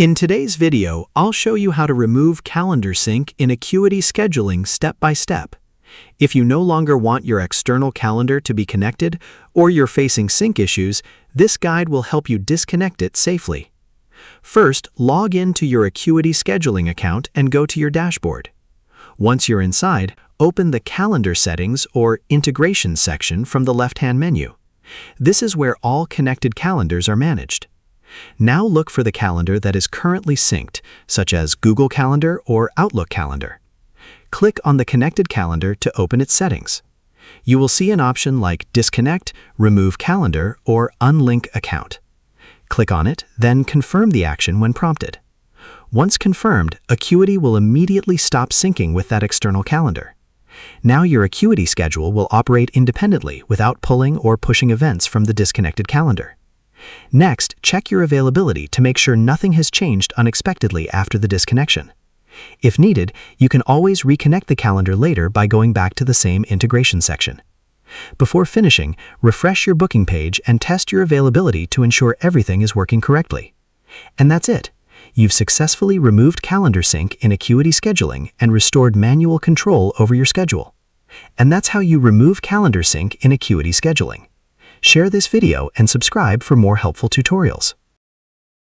In today's video, I'll show you how to remove calendar sync in Acuity Scheduling step by step. If you no longer want your external calendar to be connected or you're facing sync issues, this guide will help you disconnect it safely. First, log in to your Acuity Scheduling account and go to your dashboard. Once you're inside, open the Calendar Settings or Integration section from the left-hand menu. This is where all connected calendars are managed. Now look for the calendar that is currently synced, such as Google Calendar or Outlook Calendar. Click on the connected calendar to open its settings. You will see an option like Disconnect, Remove Calendar, or Unlink Account. Click on it, then confirm the action when prompted. Once confirmed, Acuity will immediately stop syncing with that external calendar. Now your Acuity schedule will operate independently without pulling or pushing events from the disconnected calendar. Next, check your availability to make sure nothing has changed unexpectedly after the disconnection. If needed, you can always reconnect the calendar later by going back to the same integration section. Before finishing, refresh your booking page and test your availability to ensure everything is working correctly. And that's it. You've successfully removed calendar sync in Acuity Scheduling and restored manual control over your schedule. And that's how you remove calendar sync in Acuity Scheduling. Share this video and subscribe for more helpful tutorials.